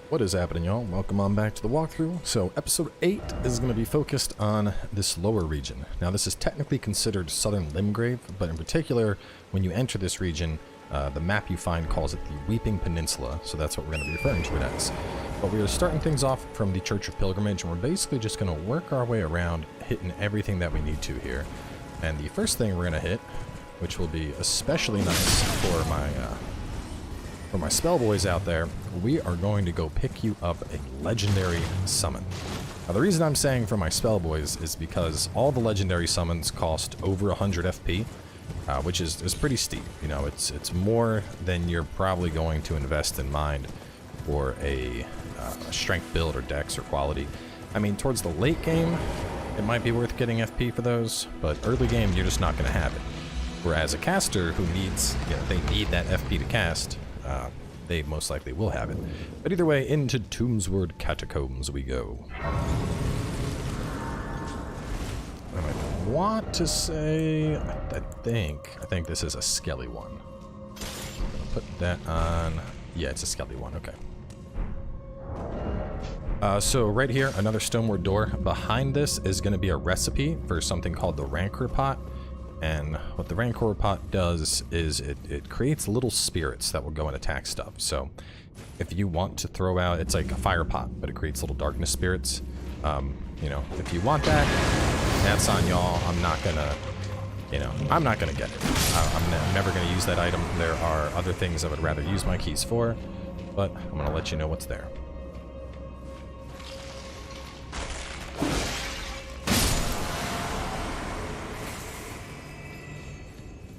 What is happening, y'all? Welcome on back to the walkthrough. So episode 8 is going to be focused on this lower region. Now this is technically considered Southern Limgrave, but in particular, when you enter this region, the map you find calls it the Weeping Peninsula, so that's what we're going to be referring to it as. But we are starting things off from the Church of Pilgrimage, and we're basically just going to work our way around, hitting everything that we need to here. And the first thing we're going to hit, which will be especially nice for my spell boys out there, we are going to go pick you up a legendary summon. Now the reason I'm saying for my spell boys is because all the legendary summons cost over 100 FP, which is pretty steep. You know, it's more than you're probably going to invest in mind for a strength build or dex or quality. I mean, towards the late game, it might be worth getting FP for those, but early game, you're just not going to have it. Whereas a caster who needs, they need that FP to cast, they most likely will have it. But either way, into Tombsward Catacombs we go. And I want to say, I think this is a Skelly one. I'm gonna put that on. Yeah, it's a Skelly one. Okay. So right here, another stoneward door. Behind this is going to be a recipe for something called the Rancor Pot. And what the Rancor Pot does is it creates little spirits that will go and attack stuff. So if you want to throw out, it's like a fire pot, but it creates little darkness spirits. If you want that, that's on y'all. I'm not gonna, I'm not gonna get it. I'm never gonna use that item. There are other things I would rather use my keys for, but I'm gonna let you know what's there.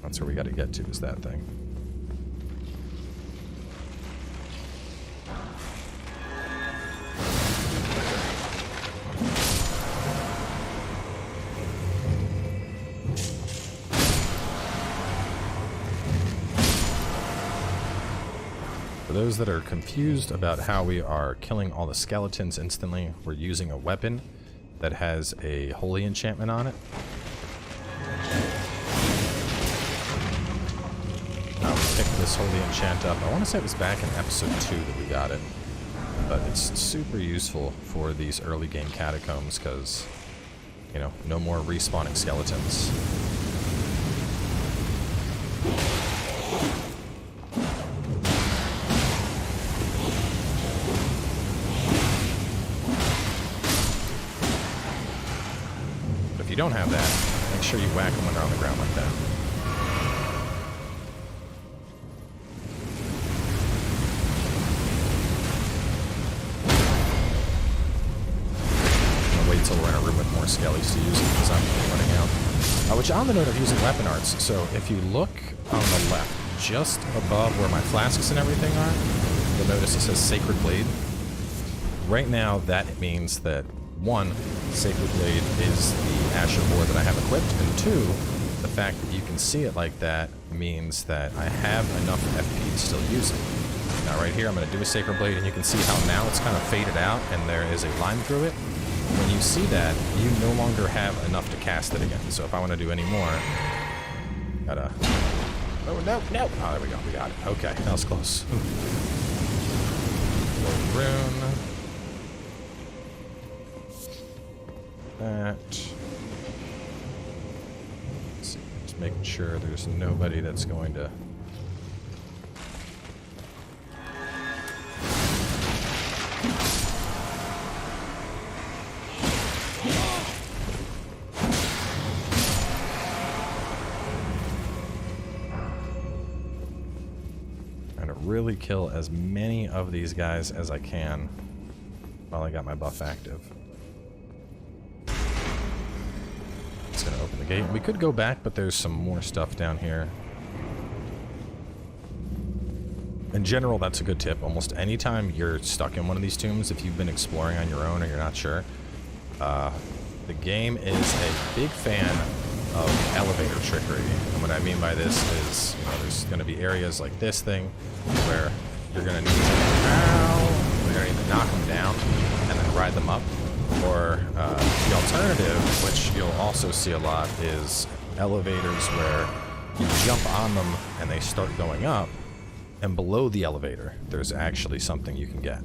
That's where we got to get to, is that thing. For those that are confused about how we are killing all the skeletons instantly, we're using a weapon that has a holy enchantment on it. Pick this holy enchant up. I want to say it was back in episode 2 that we got it, but it's super useful for these early game catacombs because, no more respawning skeletons. But if you don't have that, make sure you whack them when they're on the ground like that. We're in a room with more skellies to use it because I'm running out. Which on the note of using weapon arts, so if you look on the left, just above where my flasks and everything are, you'll notice it says Sacred Blade. Right now, that means that, one, Sacred Blade is the Asher Boar that I have equipped, and two, the fact that you can see it like that means that I have enough FP to still use it. Now right here, I'm going to do a Sacred Blade, and you can see how now it's kind of faded out, and there is a line through it. When you see that, you no longer have enough to cast it again. So if I want to do any more, gotta... Oh, no. Oh, there we go. We got it. Okay, that was close. Rune. That. Let's see. Just making sure there's nobody that's going to... really kill as many of these guys as I can while I got my buff active. It's gonna open the gate. We could go back, but there's some more stuff down here. In general, that's a good tip. Almost anytime you're stuck in one of these tombs, if you've been exploring on your own or you're not sure, the game is a big fan of elevator trickery. And what I mean by this is, there's going to be areas like this thing where you're going to need to knock them down and then ride them up. Or the alternative, which you'll also see a lot, is elevators where you jump on them and they start going up, and below the elevator, there's actually something you can get.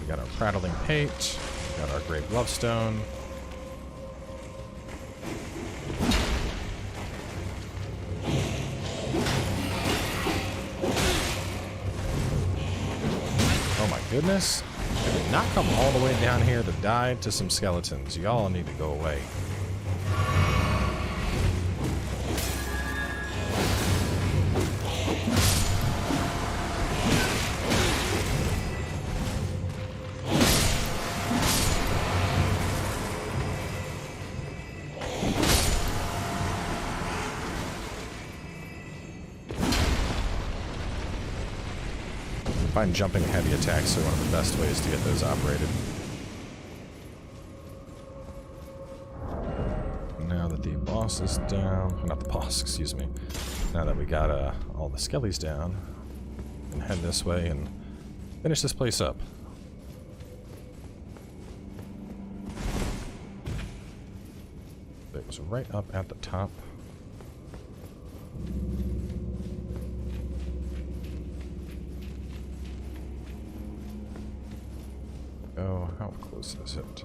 got our prattling pate. Got our great lovestone. Oh my goodness. I did not come all the way down here to die to some skeletons. Y'all need to go away. I find jumping heavy attacks are one of the best ways to get those operated. Now that the boss is down, not the boss, excuse me. Now that we got all the skellies down, we can head this way and finish this place up. It was right up at the top. Oh, how close is it?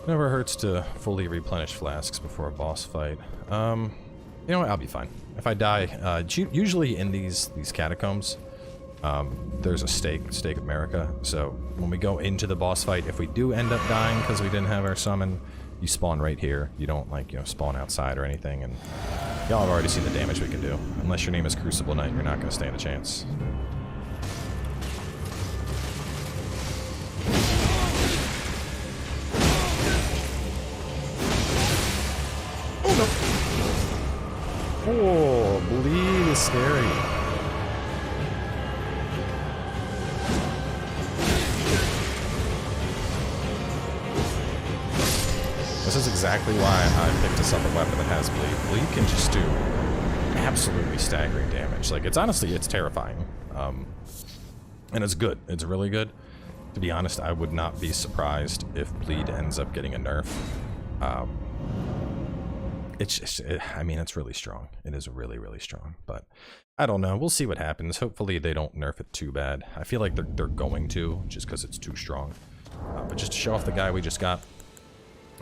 Never hurts to fully replenish flasks before a boss fight. You know what? I'll be fine. If I die, usually in these catacombs, there's a stake America. So when we go into the boss fight, if we do end up dying because we didn't have our summon, you spawn right here. You don't, like, you know, spawn outside or anything. And y'all have already seen the damage we can do. Unless your name is Crucible Knight, you're not going to stand a chance. Oh, bleed is scary. This is exactly why I picked us up a weapon that has bleed. Bleed can just do absolutely staggering damage. Like, it's honestly, it's terrifying. And it's good. It's really good. To be honest, I would not be surprised if bleed ends up getting a nerf. It's just, I mean, it's really strong. It is really, really strong. But I don't know. We'll see what happens. Hopefully they don't nerf it too bad. I feel like they're going to, just because it's too strong. But just to show off the guy we just got.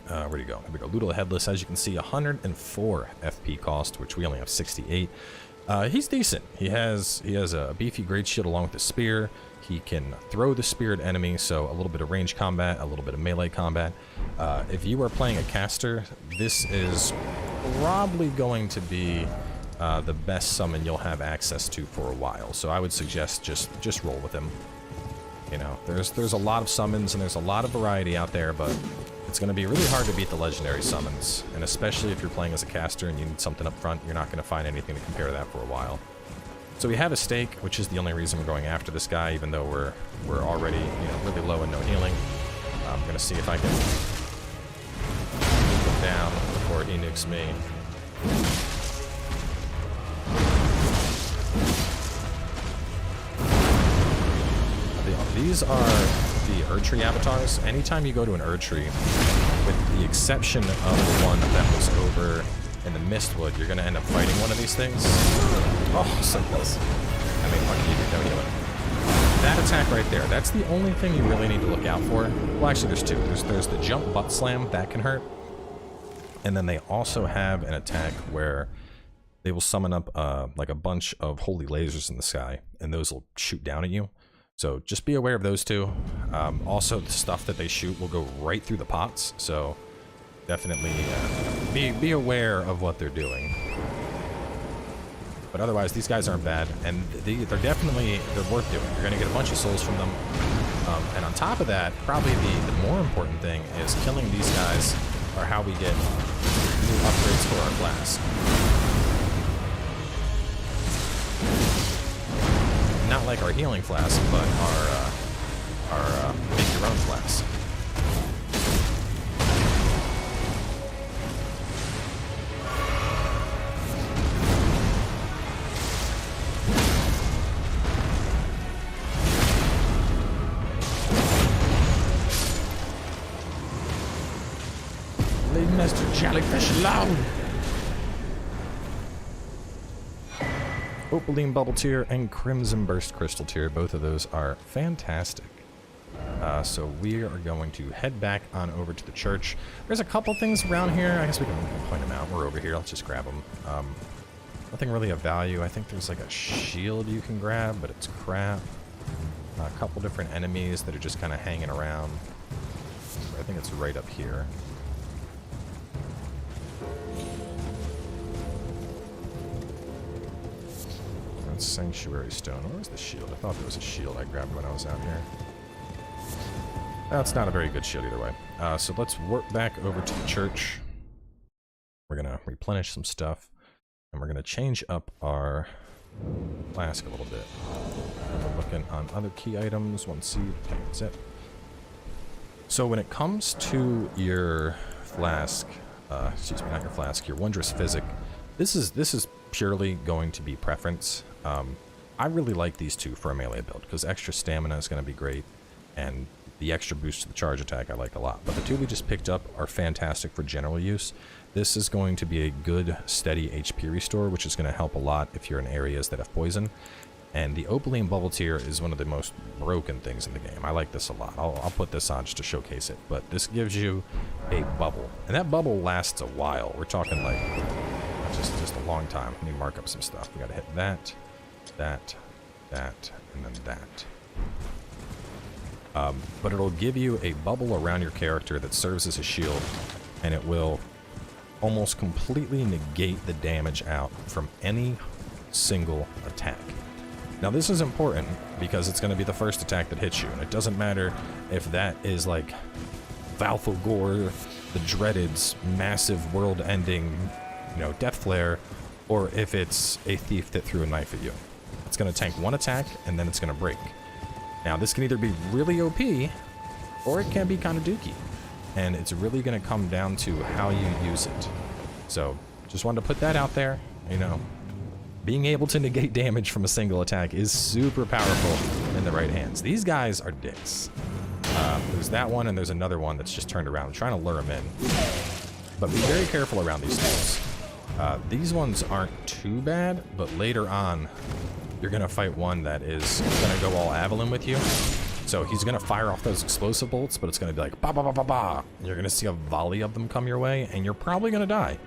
Where'd he go? Here we go. Ludo the Headless. As you can see, 104 FP cost, which we only have 68. He's decent. He has a beefy great shield along with the spear. He can throw the spear at enemies, so a little bit of range combat, a little bit of melee combat. If you are playing a caster, this is probably going to be the best summon you'll have access to for a while. So I would suggest just roll with him. You know, there's a lot of summons and there's a lot of variety out there, but it's going to be really hard to beat the legendary summons. And especially if you're playing as a caster and you need something up front, you're not going to find anything to compare to that for a while. So we have a stake, which is the only reason we're going after this guy, even though we're already, you know, really low and no healing. I'm going to see if I can move him down before he nukes me. These are the Erdtree avatars. Anytime you go to an Erdtree, with the exception of the one that was over in the Mistwood, you're going to end up fighting one of these things. Oh, so close. I mean, fucking you no healing. That attack right there, that's the only thing you really need to look out for. Well, actually, there's two. There's the jump butt slam, that can hurt. And then they also have an attack where they will summon up like a bunch of holy lasers in the sky, and those will shoot down at you. So just be aware of those two. Also, the stuff that they shoot will go right through the pots, so definitely be aware of what they're doing. But otherwise, these guys aren't bad, and they're worth doing. You're going to get a bunch of souls from them. And on top of that, probably the more important thing is killing these guys are how we get new upgrades for our class. Not like our healing flask, but our make your own flask. Leave Mr. Jellyfish alone! Opaline Bubble Tier and Crimson Burst Crystal Tier, both of those are fantastic. So we are going to head back on over to the church. There's a couple things around here. I guess we can point them out. We're over here. Let's just grab them. Nothing really of value. I think there's like a shield you can grab, but it's crap. A couple different enemies that are just kind of hanging around. I think it's right up here. That's Sanctuary Stone. Where's the shield? I thought there was a shield I grabbed when I was out here. That's not a very good shield either way. So let's work back over to the church. We're going to replenish some stuff. And we're going to change up our flask a little bit. We're looking on other key items. 1 seed. Okay, that's it. So when it comes to your flask, excuse me, not your flask, your Wondrous Physic, this is purely going to be preference. I really like these two for a melee build because extra stamina is going to be great, and the extra boost to the charge attack I like a lot. But the two we just picked up are fantastic for general use. This is going to be a good, steady HP restore, which is going to help a lot if you're in areas that have poison. And the Opaline Bubble Tier is one of the most broken things in the game. I like this a lot. I'll put this on just to showcase it. But this gives you a bubble. And that bubble lasts a while. We're talking like just a long time. Let me mark up some stuff. We got to hit that, that, and then that. But it'll give you a bubble around your character that serves as a shield. And it will almost completely negate the damage out from any single attack. Now this is important because it's going to be the first attack that hits you, and it doesn't matter if that is like Valthogor, the Dreaded's massive world-ending, death flare, or if it's a thief that threw a knife at you. It's going to tank one attack, and then it's going to break. Now this can either be really OP, or it can be kind of dookie, and it's really going to come down to how you use it. So just wanted to put that out there, Being able to negate damage from a single attack is super powerful in the right hands. These guys are dicks. There's that one, and there's another one that's just turned around. I'm trying to lure him in. But be very careful around these things. These ones aren't too bad, but later on, you're going to fight one that is going to go all Avalon with you. So he's going to fire off those explosive bolts, but it's going to be like, ba ba ba ba ba. You're going to see a volley of them come your way, and you're probably going to die.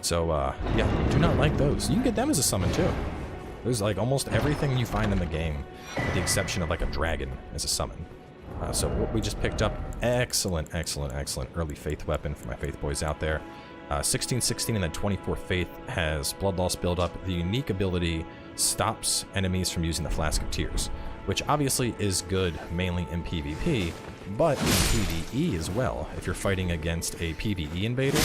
So, yeah, do not like those. You can get them as a summon, too. There's, like, almost everything you find in the game, with the exception of, like, a dragon as a summon. So what we just picked up, excellent early Faith weapon for my Faith boys out there. 16, and then 24 Faith has Blood Loss build-up. The unique ability stops enemies from using the Flask of Tears, which obviously is good mainly in PvP, but in PvE as well. If you're fighting against a PvE invader,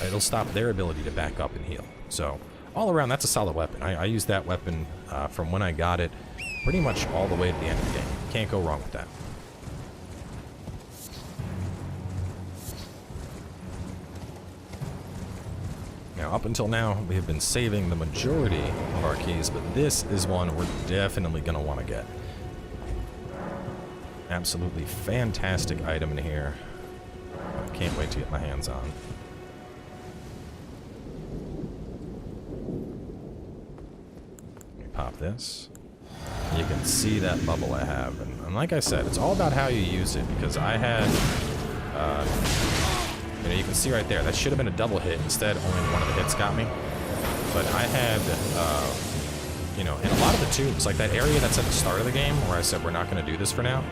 it'll stop their ability to back up and heal. So all around, that's a solid weapon. I use that weapon from when I got it pretty much all the way to the end of the game. Can't go wrong with that. Now, up until now, we have been saving the majority of our keys, but this is one we're definitely going to want to get. Absolutely fantastic item in here. I can't wait to get my hands on. Let me pop this. You can see that bubble I have. And like I said, it's all about how you use it, because I had... you can see right there, that should have been a double hit. Instead, only one of the hits got me. But I had, in a lot of the tubes, like that area that's at the start of the game, where I said we're not going to do this for now,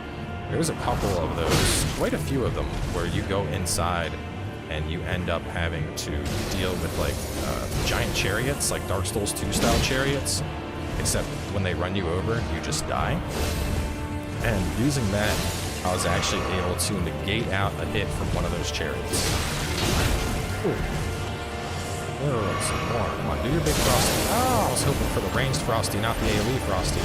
there's a couple of those, quite a few of them, where you go inside and you end up having to deal with, like, giant chariots, like Dark Souls 2 style chariots, except when they run you over, you just die. And using that, I was actually able to negate out a hit from one of those chariots. Ooh. Oh, some more. Come on, do your big Frosty. Oh, I was hoping for the ranged Frosty, not the AoE Frosty.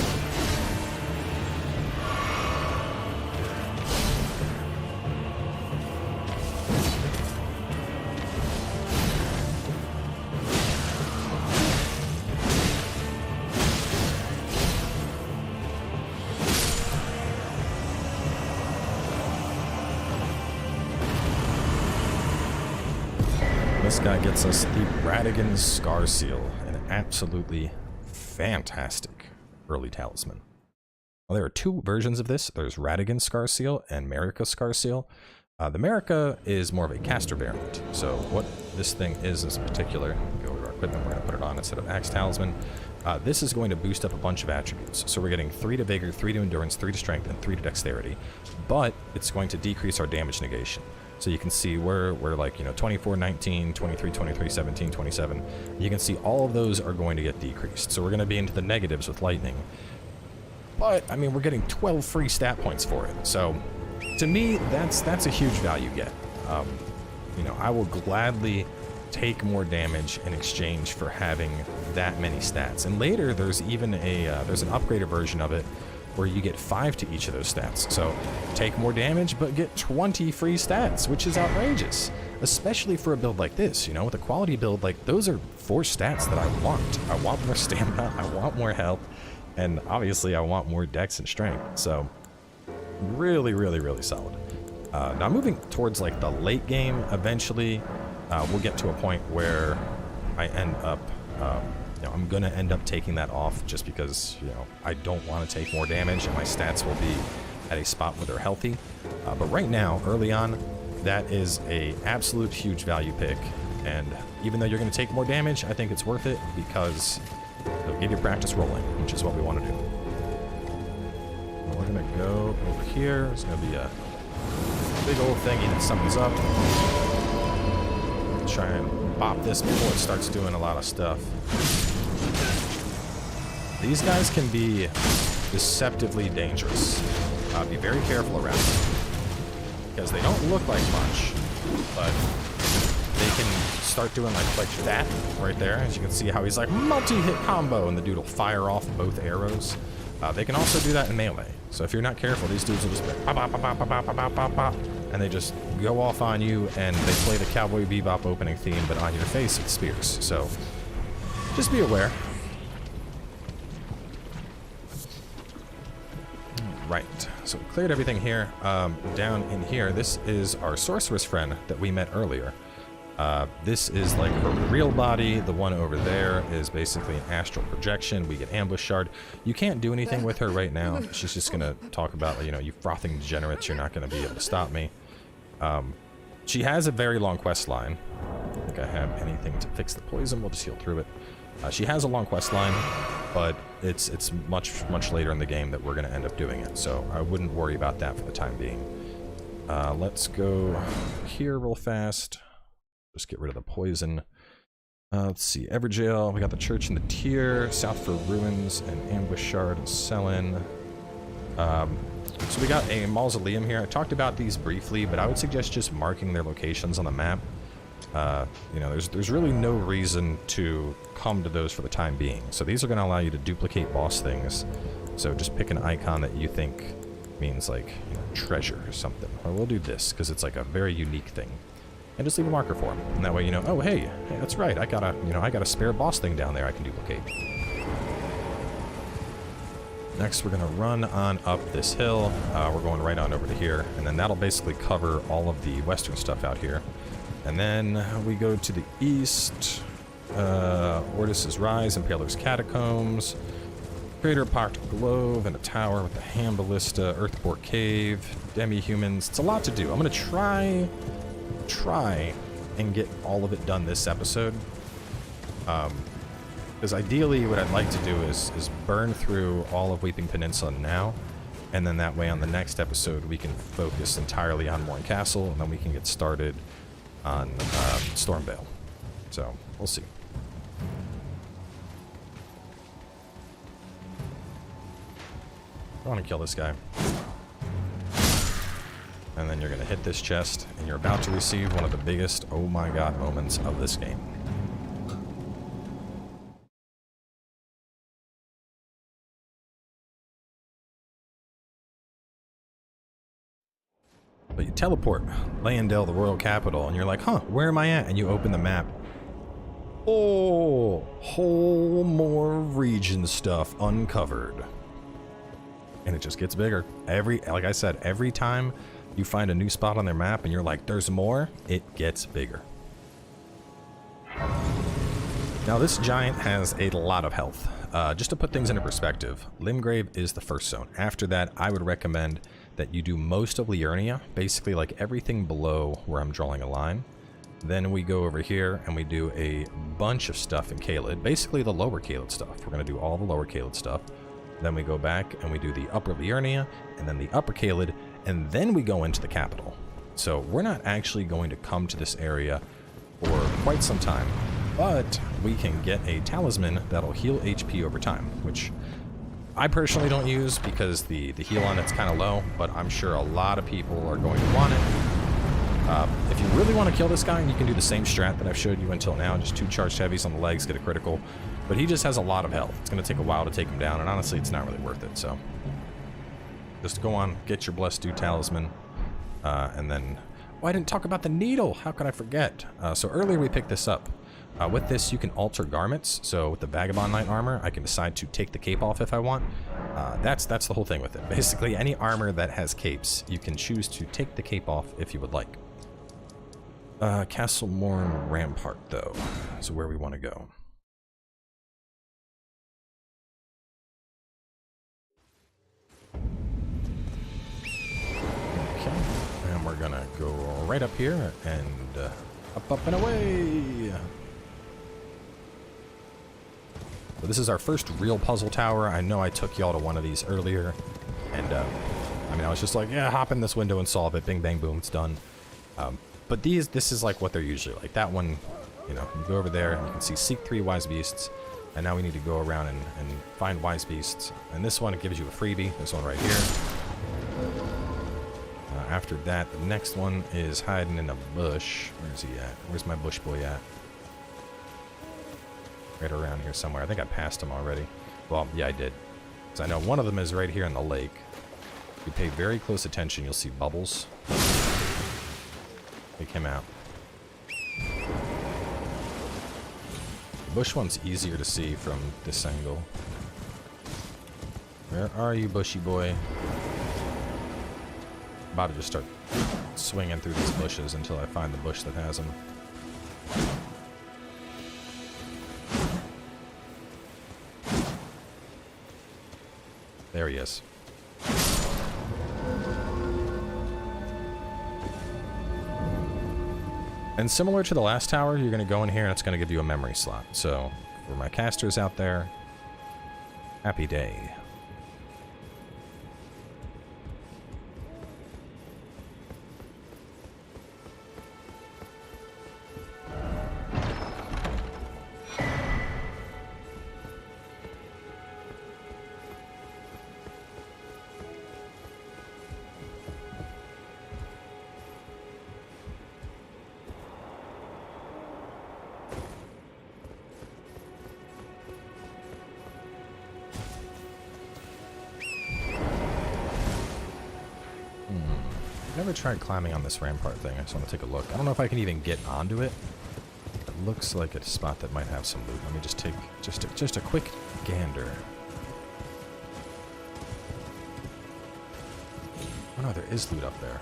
This guy gets us the Radigan Scar Seal, an absolutely fantastic early talisman. Well, there are two versions of this. There's Radigan Scar Seal and Marika Scar Seal. The Marika is more of a caster variant. So what this thing is in particular, go over to our equipment, we're going to put it on instead of Axe Talisman. This is going to boost up a bunch of attributes. So we're getting 3 to Vigor, 3 to Endurance, 3 to Strength, and 3 to Dexterity. But it's going to decrease our damage negation. So you can see we're like, 24, 19, 23, 23, 17, 27. You can see all of those are going to get decreased. So we're going to be into the negatives with Lightning. But, I mean, we're getting 12 free stat points for it. So, to me, that's a huge value get. I will gladly take more damage in exchange for having that many stats. And later, there's even there's an upgraded version of it where you get 5 to each of those stats. So, take more damage, but get 20 free stats, which is outrageous. Especially for a build like this, with a quality build, like, those are 4 stats that I want. I want more stamina, I want more health, and obviously I want more dex and strength. So, really, really, really solid. Now moving towards like the late game, eventually we'll get to a point where I end up, I'm gonna end up taking that off just because, I don't want to take more damage and my stats will be at a spot where they're healthy. But right now, early on, that is a absolute huge value pick. And even though you're gonna take more damage, I think it's worth it because it'll give you practice rolling, which is what we want to do. We're gonna go over here. There's gonna be a big old thingy that summons up. Try and bop this before it starts doing a lot of stuff. These guys can be deceptively dangerous. Be very careful around them because they don't look like much, but they can start doing like that right there. As you can see how he's like multi-hit combo, and the dude will fire off both arrows. They can also do that in melee. So if you're not careful, these dudes will just be pop, pop, pop, pop, pop, pop, pop, pop, pop, and they just go off on you, and they play the Cowboy Bebop opening theme, but on your face it's spears. So just be aware. Right, so we cleared everything here. Down in here, this is our sorceress friend that we met earlier. This is like her real body. The one over there is basically an astral projection. We get ambush shard. You can't do anything with her right now. She's just gonna talk about, you frothing degenerates, you're not gonna be able to stop me. She has a very long quest line. I don't think I have anything to fix the poison. We'll just heal through it. She has a long quest line, but it's much later in the game that we're gonna end up doing it. So I wouldn't worry about that for the time being. Let's go here real fast. Just get rid of the poison. Let's see, Everjail, we got the Church and the Tier, South for Ruins, and Ambush Shard and Selin. So we got a Mausoleum here. I talked about these briefly, but I would suggest just marking their locations on the map. There's really no reason to come to those for the time being. So these are going to allow you to duplicate boss things. So just pick an icon that you think means like, treasure or something. Or we'll do this, because it's like a very unique thing. And just leave a marker for them. And that way oh, hey, that's right, I got a spare boss thing down there I can duplicate. Next, we're gonna run on up this hill. We're going right on over to here, and then that'll basically cover all of the western stuff out here. And then we go to the east, Ordis's Rise, Impaler's Catacombs, Crater Pocked Glove, and a tower with a Ham Ballista, Earthport Cave, Demi-Humans. It's a lot to do. I'm gonna try and get all of it done this episode. Because ideally what I'd like to do is burn through all of Weeping Peninsula now, and then that way on the next episode we can focus entirely on Morn Castle, and then we can get started on Stormvale. So, we'll see. I want to kill this guy. And then you're going to hit this chest, and you're about to receive one of the biggest oh my god moments of this game. But you teleport, Leyendell, the royal capital, and you're like, huh, where am I at? And you open the map. Oh, whole more region stuff uncovered. And it just gets bigger. Like I said, every time you find a new spot on their map and you're like, there's more, it gets bigger. Now this giant has a lot of health. just to put things into perspective, Limgrave is the first zone. After that, I would recommend that you do most of Liurnia, basically like everything below where I'm drawing a line. Then we go over here and we do a bunch of stuff in Caelid, basically the lower Caelid stuff. We're going to do all the lower Caelid stuff. Then we go back and we do the upper Liurnia, and then the upper Caelid, and then we go into the capital. So we're not actually going to come to this area for quite some time, but we can get a talisman that'll heal HP over time, which I personally don't use because the heal on it's kind of low, but I'm sure a lot of people are going to want it. If you really want to kill this guy, you can do the same strat that I've showed you until now, just 2 charged heavies on the legs, get a critical, but he just has a lot of health. It's going to take a while to take him down, and honestly, it's not really worth it, so just go on, get your Blessed Dew talisman, and then... Oh, I didn't talk about the needle! How could I forget? So earlier we picked this up. With this, you can alter garments, so with the Vagabond Knight armor, I can decide to take the cape off if I want. That's the whole thing with it. Basically, any armor that has capes, you can choose to take the cape off if you would like. Castle Morn Rampart, though, is where we want to go. Okay, and we're gonna go right up here and up and away. So this is our first real puzzle tower. I know I took y'all to one of these earlier, and I mean, I was just like, yeah, hop in this window and solve it. Bing, bang, boom, it's done. But this is like what they're usually like. That one, you know, you go over there and you can see seek 3 wise beasts, and now we need to go around and find wise beasts. And this one, it gives you a freebie. This one right here. After that, the next one is hiding in a bush. Where's he at? Where's my bush boy at? Right around here somewhere. I think I passed him already. Well, yeah, I did. Because I know one of them is right here in the lake. If you pay very close attention, you'll see bubbles. They came out. The bush one's easier to see from this angle. Where are you, bushy boy? About to just start swinging through these bushes until I find the bush that has them. There he is. And similar to the last tower, you're going to go in here and it's going to give you a memory slot. So, for my casters out there, happy day. Never tried climbing on this rampart thing. I just want to take a look. I don't know if I can even get onto it. It looks like a spot that might have some loot. Let me just take just a quick gander. Oh no, there is loot up there.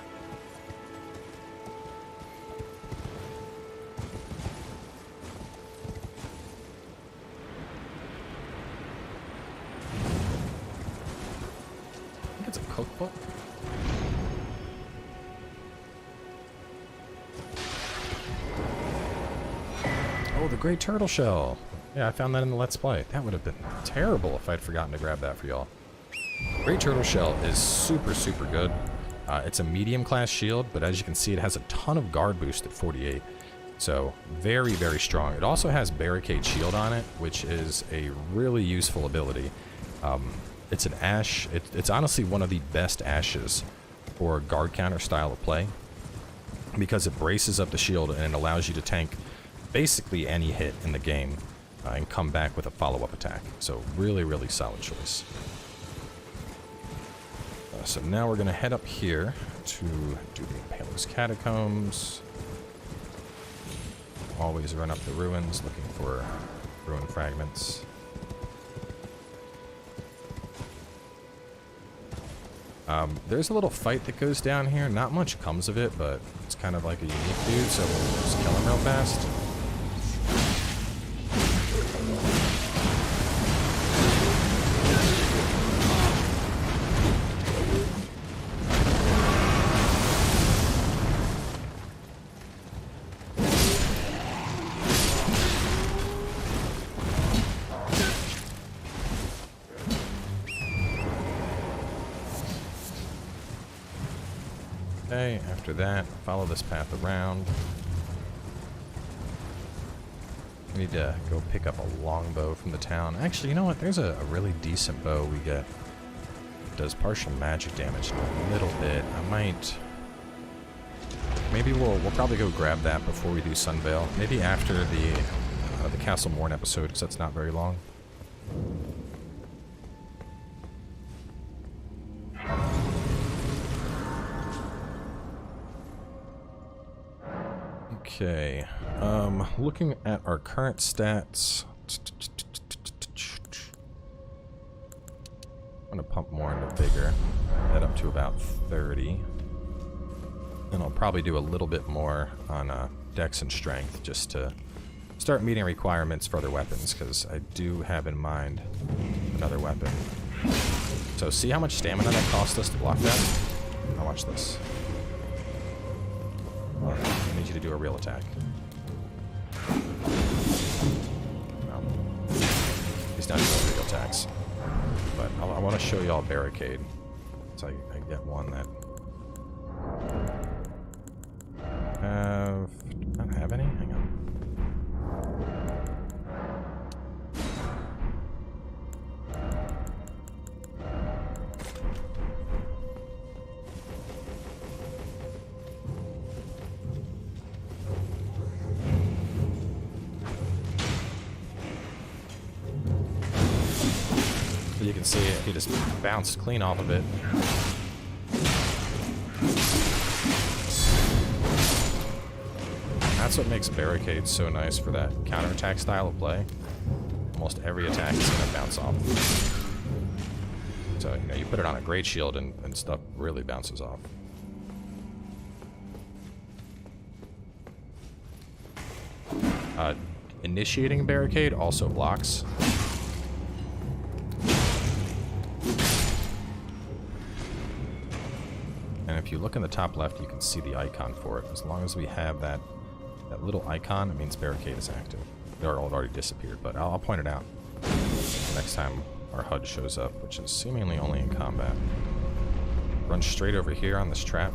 I think it's a cookbook. Oh, the great turtle shell. Yeah, I found that in the Let's Play. That would have been terrible if I'd forgotten to grab that for y'all. Great turtle shell is super, super good. It's a medium class shield, but as you can see, it has a ton of guard boost at 48. So very, very strong. It also has barricade shield on it, which is a really useful ability. It's an ash. It's honestly one of the best ashes for guard counter style of play because it braces up the shield and it allows you to tank basically any hit in the game and come back with a follow-up attack. So really, really solid choice. So now we're going to head up here to do the Impaler's Catacombs. Always run up the ruins looking for ruin fragments. There's a little fight that goes down here. Not much comes of it, but it's kind of like a unique dude, so we'll just kill him real fast. Okay, after that, follow this path around. We need to go pick up a longbow from the town. Actually, you know what? There's a really decent bow we get. It does partial magic damage a little bit. I might... Maybe we'll probably go grab that before we do Sunveil. Maybe after the Castle Morn episode, because that's not very long. Okay, looking at our current stats, I'm gonna pump more into Vigor, head up to about 30, and I'll probably do a little bit more on Dex and Strength just to start meeting requirements for other weapons, because I do have in mind another weapon. So see how much stamina that cost us to block that? Now watch this. I need you to do a real attack. No. He's not doing real attacks. But I want to show you all Barricade. So I get one that... Do I not have any? Hang on. You can see it, he just bounced clean off of it. That's what makes Barricade so nice for that counterattack style of play. Almost every attack is going to bounce off. So, you know, you put it on a great shield and stuff really bounces off. Initiating Barricade also blocks. And if you look in the top left, you can see the icon for it. As long as we have that little icon, it means Barricade is active. It already disappeared, but I'll point it out next time our HUD shows up, which is seemingly only in combat. Run straight over here on this trap.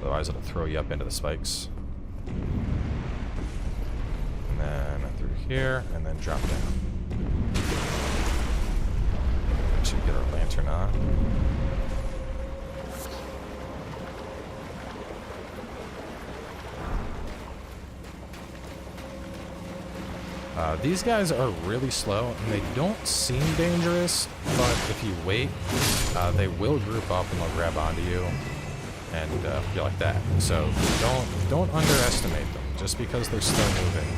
Otherwise, it'll throw you up into the spikes. And then through here, and then drop down. To get our lantern on. These guys are really slow, and they don't seem dangerous, but if you wait, they will group up and they'll grab onto you, and be like that. So don't underestimate them, just because they're slow moving.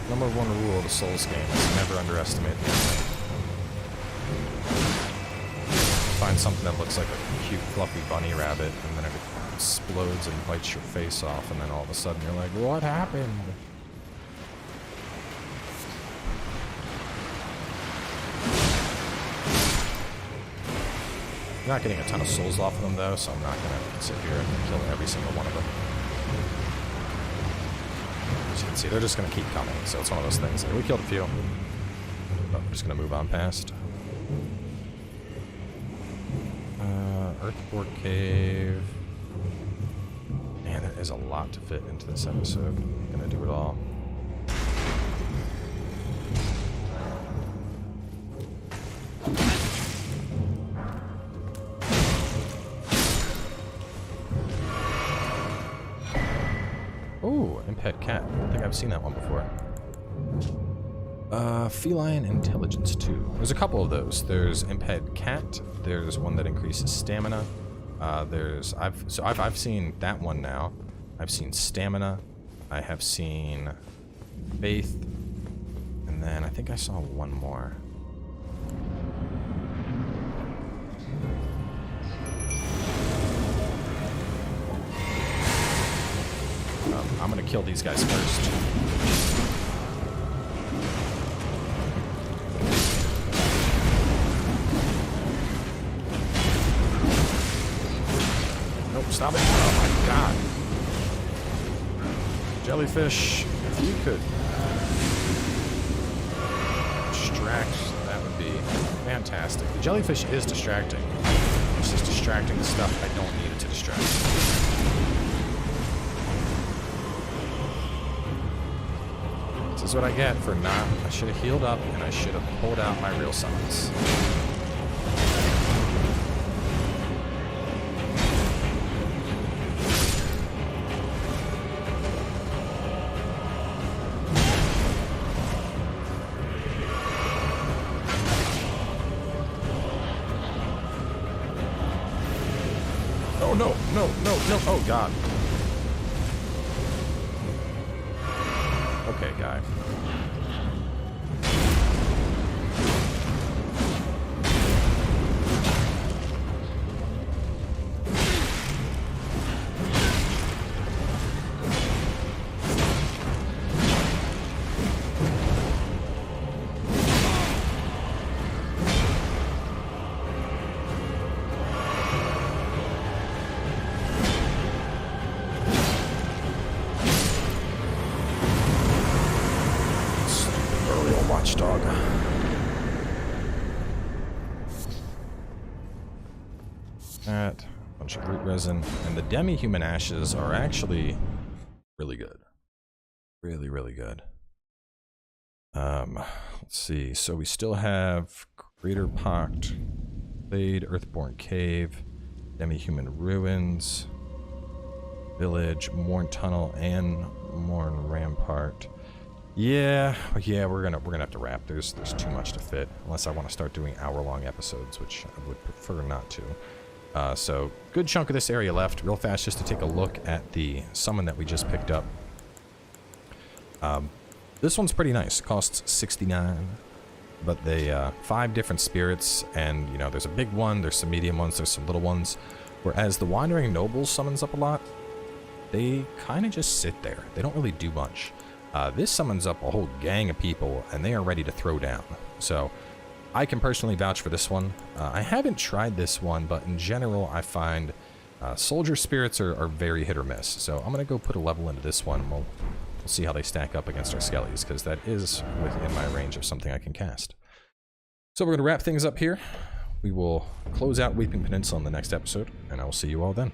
Number one rule of the Souls game is never underestimate the enemy. Find something that looks like a cute, fluffy bunny rabbit, and then it explodes and bites your face off, and then all of a sudden you're like, what happened? I'm not getting a ton of souls off of them though, so I'm not gonna sit here and kill every single one of them. As you can see, they're just gonna keep coming, so it's one of those things. Like, we killed a few, but we're just gonna move on past. Earthborg Cave. Man, there is a lot to fit into this episode. I'm gonna do it all. Oh, Impet Cat. I don't think I've seen that one before. Feline Intelligence 2. There's a couple of those. There's Impet Cat. There's one that increases stamina. I've seen that one now. I've seen stamina. I have seen faith, and then I think I saw one more. I'm gonna kill these guys first. Nope, stop it. Oh my god. Jellyfish, if you could distract, that would be fantastic. The jellyfish is distracting. It's just distracting the stuff I don't need it to distract. This is what I get for not... I should have healed up, and I should have pulled out my real summons. Oh, no, no, no, no. Oh, God. Okay, guy. Watchdog. That, bunch of root resin, and the demi-human ashes are actually really good. Really, really good. Let's see. So we still have Greater Poct, Blade, Earthborn Cave, demi-human ruins, village, Morn Tunnel, and Morn Rampart. Yeah, we're gonna have to wrap. There's too much to fit, unless I want to start doing hour-long episodes, which I would prefer not to. So, good chunk of this area left. Real fast, just to take a look at the summon that we just picked up. This one's pretty nice. Costs 69, but they 5 different spirits, and you know, there's a big one, there's some medium ones, there's some little ones. Whereas the Wandering Noble summons up a lot. They kind of just sit there. They don't really do much. This summons up a whole gang of people, and they are ready to throw down. So, I can personally vouch for this one. I haven't tried this one, but in general, I find soldier spirits are very hit or miss. So, I'm going to go put a level into this one, and we'll see how they stack up against our skellies, because that is within my range of something I can cast. So, we're going to wrap things up here. We will close out Weeping Peninsula in the next episode, and I will see you all then.